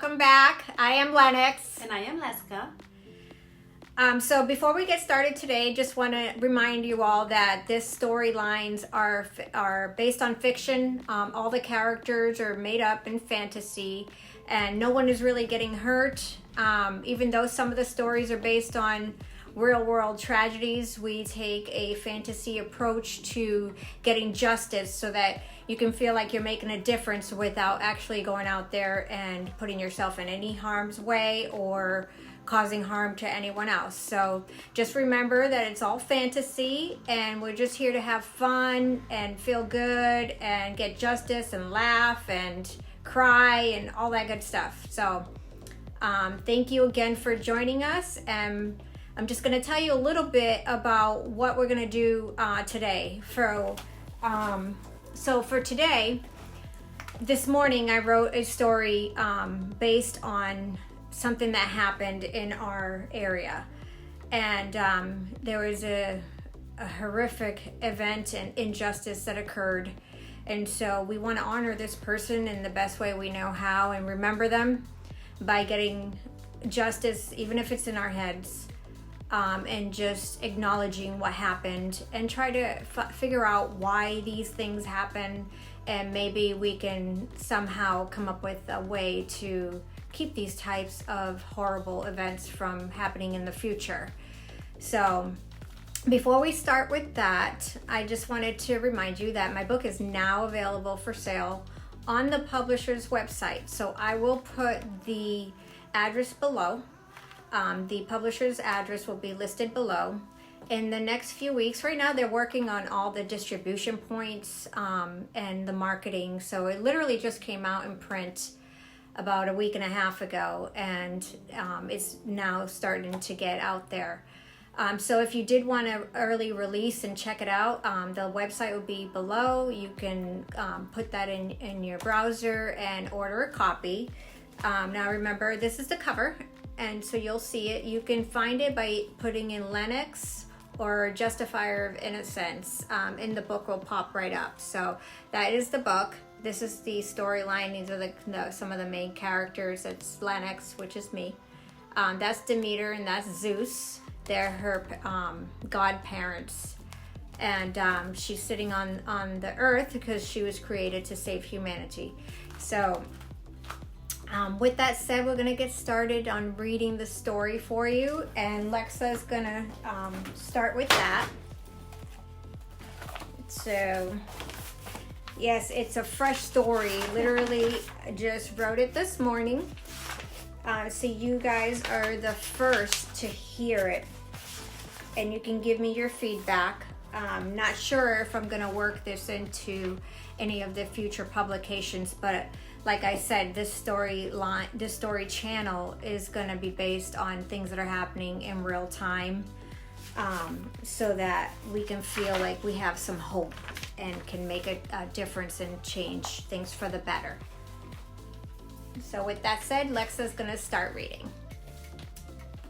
welcome back. I am Lenox. And I am Leska. So before we get started today, just want to remind you all that this storylines are based on fiction. All the characters are made up in fantasy, and no one is really getting hurt. Even though some of the stories are based on real world tragedies, we take a fantasy approach to getting justice so that you can feel like you're making a difference without actually going out there and putting yourself in any harm's way or causing harm to anyone else. So just remember that it's all fantasy, and we're just here to have fun and feel good and get justice and laugh and cry and all that good stuff. So thank you again for joining us, and I'm just going to tell you a little bit about what we're going to do today. So for today, this morning I wrote a story based on something that happened in our area, and there was a horrific event and injustice that occurred, and so we want to honor this person in the best way we know how and remember them by getting justice, even if it's in our heads, and just acknowledging what happened and try to figure out why these things happen, and maybe we can somehow come up with a way to keep these types of horrible events from happening in the future. So before we start with that, I just wanted to remind you that my book is now available for sale on the publisher's website. So I will put the address below. The publisher's address will be listed below. In the next few weeks, right now they're working on all the distribution points and the marketing. So it literally just came out in print about a week and a half ago, and it's now starting to get out there. So if you did want to early release and check it out, the website will be below. You can put that in your browser and order a copy. Now remember, this is the cover, and so you'll see it. You can find it by putting in Lenox or Justifier of Innocence, and the book will pop right up. So that is the book. This is the storyline. These are some of the main characters. It's Lenox, which is me. That's Demeter, and that's Zeus. They're her godparents. And she's sitting on the earth because she was created to save humanity. So with that said, we're going to get started on reading the story for you. And Lexa is going to start with that. So yes, it's a fresh story. Literally, I just wrote it this morning. So you guys are the first to hear it. And you can give me your feedback. I'm not sure if I'm going to work this into any of the future publications, but like I said, this story channel is going to be based on things that are happening in real time, so that we can feel like we have some hope and can make a difference and change things for the better. So with that said, Lexa's going to start reading.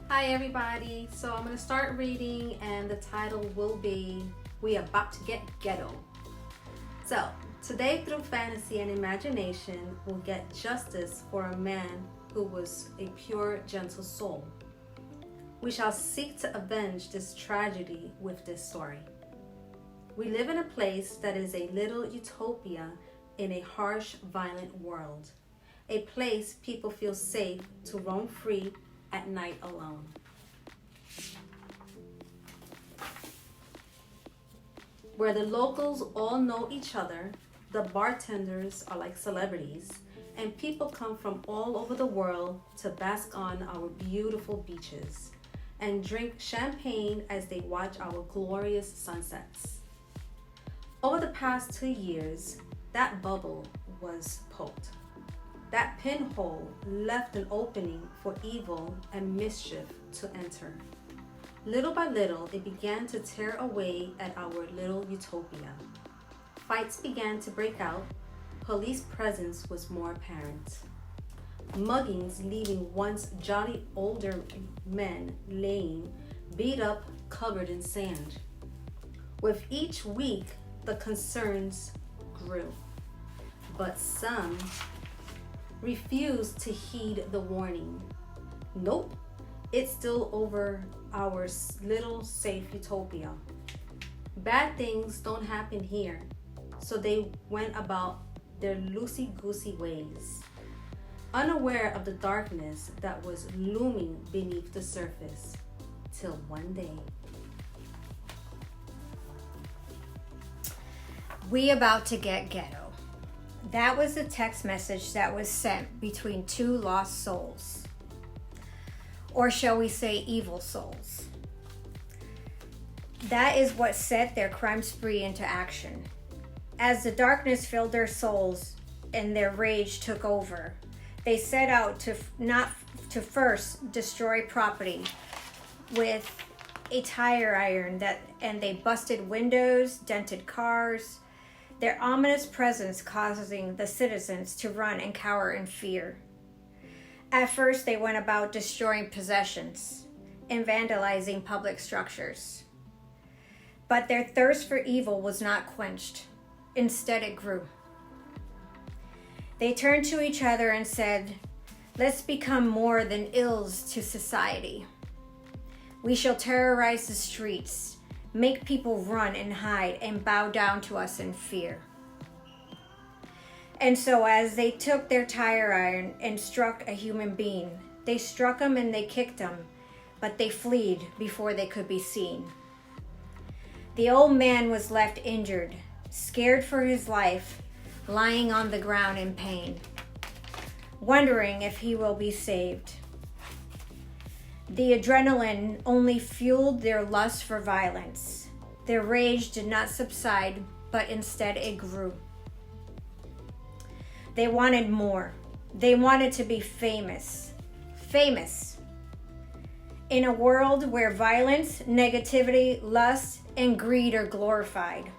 Hi everybody. So I'm going to start reading, and the title will be We About to Get Ghetto. So today, through fantasy and imagination, we'll get justice for a man who was a pure, gentle soul. We shall seek to avenge this tragedy with this story. We live in a place that is a little utopia in a harsh, violent world. A place people feel safe to roam free at night alone. Where the locals all know each other, the bartenders are like celebrities, and people come from all over the world to bask on our beautiful beaches and drink champagne as they watch our glorious sunsets. Over the past 2 years, that bubble was poked. That pinhole left an opening for evil and mischief to enter. Little by little, it began to tear away at our little utopia. Fights began to break out. Police presence was more apparent. Muggings leaving once jolly older men laying, beat up, covered in sand. With each week, the concerns grew. But some refuse to heed the warning. Nope, it's still over our little safe utopia. Bad things don't happen here, so they went about their loosey-goosey ways, unaware of the darkness that was looming beneath the surface, till one day. We about to get ghetto. That was a text message that was sent between two lost souls. Or shall we say evil souls. That is what set their crime spree into action. As the darkness filled their souls and their rage took over, they set out to not to first destroy property with a tire iron and they busted windows, dented cars, their ominous presence causing the citizens to run and cower in fear. At first, they went about destroying possessions and vandalizing public structures. But their thirst for evil was not quenched. Instead, it grew. They turned to each other and said, "Let's become more than ills to society. We shall terrorize the streets, make people run and hide and bow down to us in fear." And so as they took their tire iron and struck a human being, they struck him and they kicked him, but they fled before they could be seen. The old man was left injured, scared for his life, lying on the ground in pain, wondering if he will be saved. The adrenaline only fueled their lust for violence. Their rage did not subside, but instead it grew. They wanted more. They wanted to be famous. Famous. In a world where violence, negativity, lust, and greed are glorified.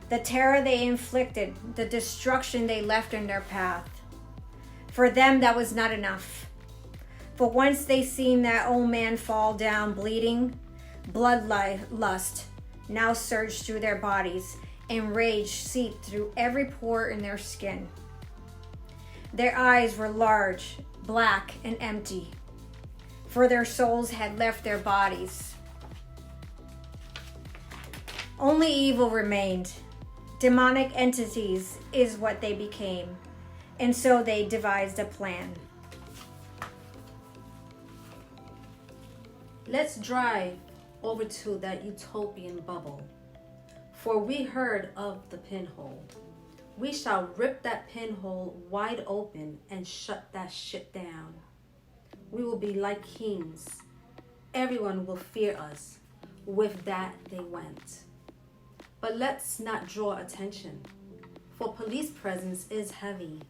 The terror they inflicted, the destruction they left in their path. For them, that was not enough. For once they seen that old man fall down bleeding, bloodlust now surged through their bodies and rage seeped through every pore in their skin. Their eyes were large, black, and empty, for their souls had left their bodies. Only evil remained. Demonic entities is what they became, and so they devised a plan. Let's drive over to that utopian bubble, for we heard of the pinhole. We shall rip that pinhole wide open and shut that shit down. We will be like kings. Everyone will fear us. With that they went. But let's not draw attention, for police presence is heavy.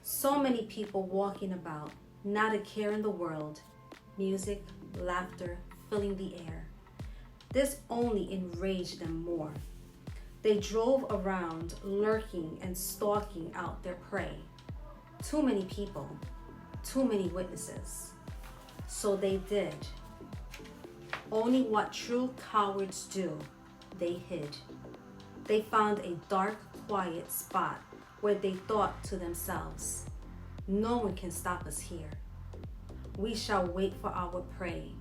So many people walking about, not a care in the world. Music, laughter, filling the air. This only enraged them more. They drove around, lurking and stalking out their prey. Too many people, too many witnesses. So they did. Only what true cowards do, they hid. They found a dark, quiet spot where they thought to themselves, "No one can stop us here. We shall wait for our prey.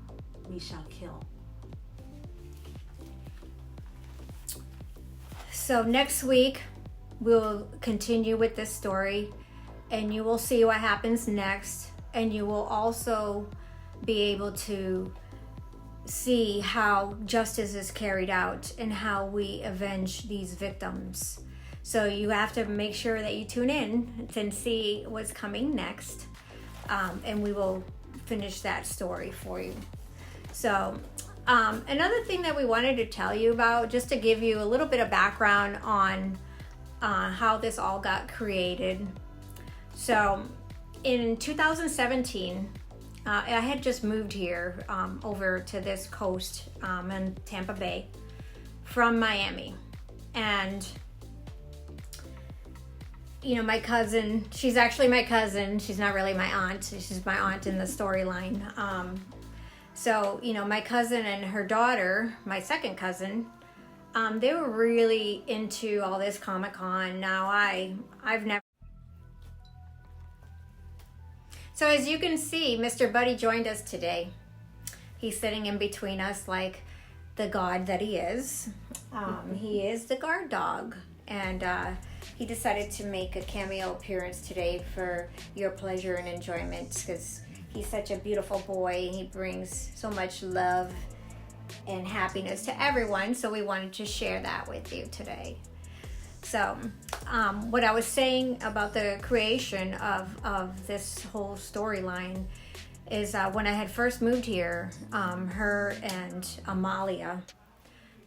We shall kill." So next week, we'll continue with this story, and you will see what happens next, and you will also be able to see how justice is carried out and how we avenge these victims. So you have to make sure that you tune in and see what's coming next, and we will finish that story for you. So another thing that we wanted to tell you about, just to give you a little bit of background on how this all got created. So in 2017, I had just moved here over to this coast in Tampa Bay from Miami. And, you know, my cousin, she's actually my cousin. She's not really my aunt. She's my aunt in the storyline. So, you know, my cousin and her daughter, my second cousin, they were really into all this Comic-Con. Now, I've never... So as you can see, Mr. Buddy joined us today. He's sitting in between us like the god that he is. He is the guard dog. And he decided to make a cameo appearance today for your pleasure and enjoyment because he's such a beautiful boy. He brings so much love and happiness to everyone. So we wanted to share that with you today. So what I was saying about the creation of this whole storyline is when I had first moved here, her and Amalia,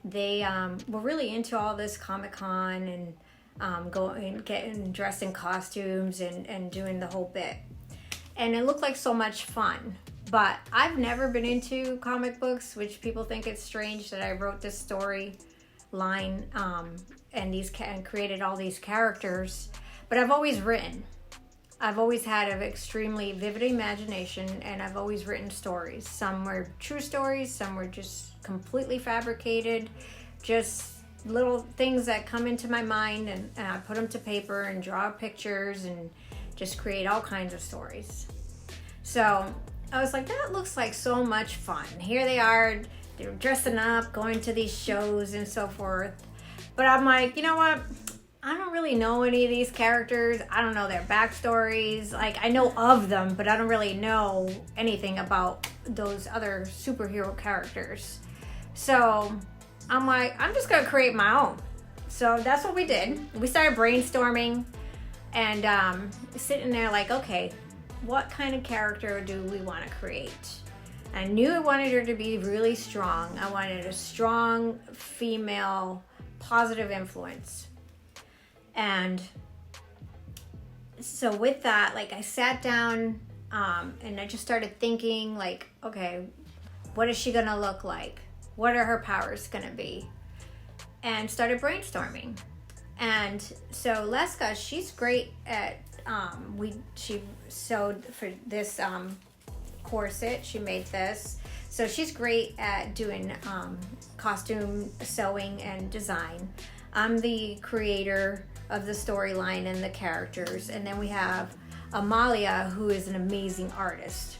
they were really into all this Comic-Con and going, getting dressed in costumes and doing the whole bit. And it looked like so much fun. But I've never been into comic books, which people think it's strange that I wrote this story line and created all these characters. But I've always written. I've always had an extremely vivid imagination, and I've always written stories. Some were true stories, some were just completely fabricated, just little things that come into my mind, and I put them to paper and draw pictures and just create all kinds of stories. So I was like, that looks like so much fun. Here they are, they're dressing up, going to these shows and so forth. But I'm like, you know what? I don't really know any of these characters. I don't know their backstories. Like, I know of them, but I don't really know anything about those other superhero characters. So I'm like, I'm just gonna create my own. So that's what we did. We started brainstorming and sitting there like, okay, what kind of character do we want to create? I knew I wanted her to be really strong. I wanted a strong female positive influence. And so with that, like, I sat down and I just started thinking like, okay, what is she gonna look like? What are her powers gonna be? And started brainstorming. And so Leska, she's great at she sewed for this corset. She made this. So she's great at doing costume sewing and design. I'm the creator of the storyline and the characters. And then we have Amalia, who is an amazing artist.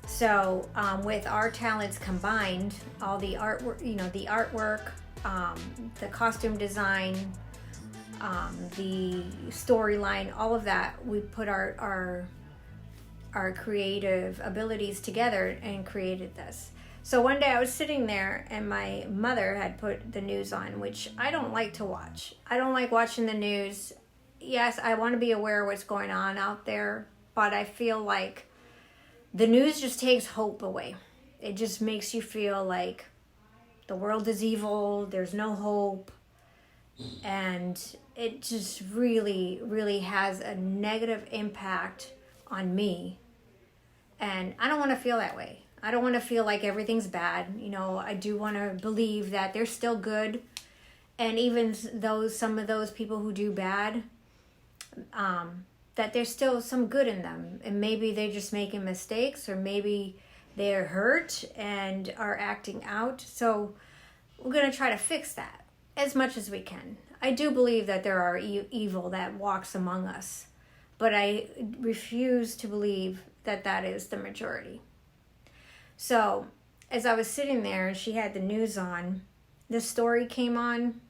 So with our talents combined, all the artwork, the artwork, the costume design, the storyline, all of that, we put our creative abilities together and created this. So one day I was sitting there and my mother had put the news on, which I don't like to watch. I don't like watching the news. Yes, I want to be aware of what's going on out there, but I feel like the news just takes hope away. It just makes you feel like the world is evil, there's no hope, and it just really, really has a negative impact on me. And I don't want to feel that way. I don't want to feel like everything's bad. I do want to believe that they're still good. And even some of those people who do bad, that there's still some good in them. And maybe they're just making mistakes, or maybe they're hurt and are acting out. So we're going to try to fix that as much as we can. I do believe that there are evil that walks among us, but I refuse to believe that that is the majority. So as I was sitting there and she had the news on, the story came on,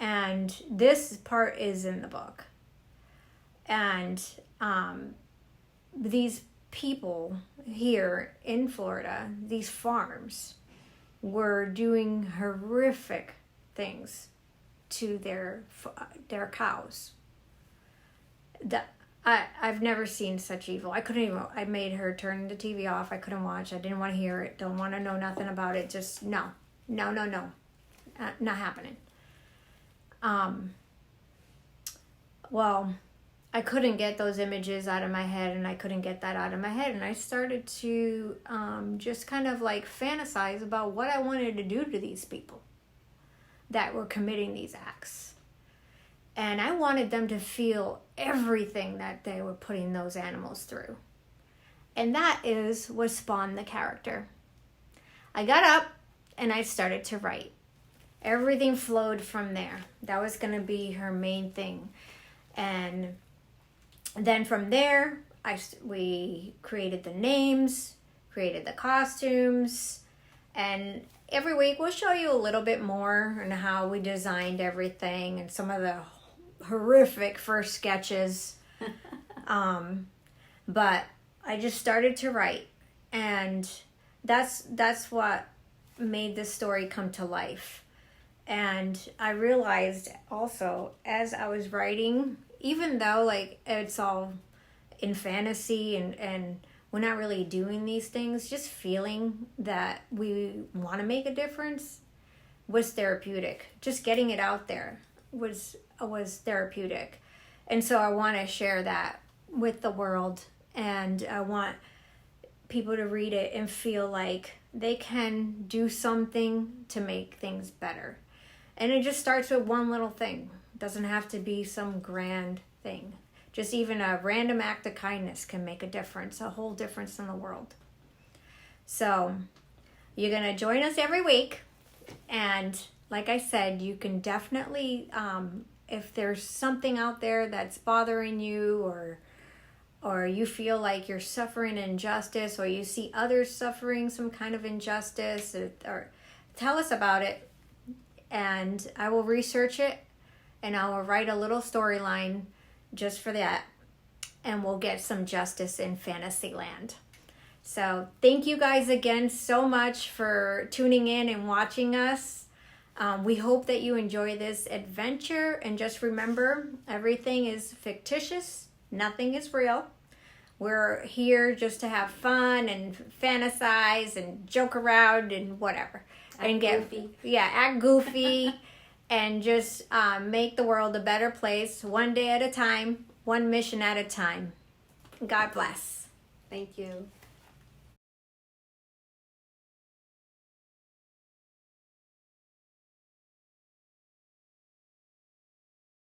and this part is in the book. And these people here in Florida, these farms, were doing horrific things to their cows. I've never seen such evil. I made her turn the TV off. I couldn't watch. I didn't want to hear it. Don't want to know nothing about it. Just no. Not happening. Well, I couldn't get those images out of my head, and I couldn't get that out of my head. And I started to just kind of like fantasize about what I wanted to do to these people that were committing these acts. And I wanted them to feel everything that they were putting those animals through. And that is what spawned the character. I got up and I started to write. Everything flowed from there. That was going to be her main thing. And then from there, we created the names, created the costumes, and every week we'll show you a little bit more on how we designed everything and some of the horrific first sketches. But I just started to write, and that's what made this story come to life. And I realized also as I was writing, even though like it's all in fantasy and we're not really doing these things, just feeling that we want to make a difference was therapeutic. Just getting it out there was therapeutic. And so I want to share that with the world, and I want people to read it and feel like they can do something to make things better. And it just starts with one little thing. It doesn't have to be some grand thing. Just even a random act of kindness can make a difference, a whole difference in the world. So you're going to join us every week. And like I said, you can definitely, if there's something out there that's bothering you, or you feel like you're suffering injustice, or you see others suffering some kind of injustice, or tell us about it. And I will research it, and I will write a little storyline just for that, and we'll get some justice in Fantasyland. So thank you guys again so much for tuning in and watching us. We hope that you enjoy this adventure, and just remember, everything is fictitious, nothing is real. We're here just to have fun and fantasize and joke around and whatever. Act goofy and just make the world a better place, one day at a time, one mission at a time. God bless. Thank you.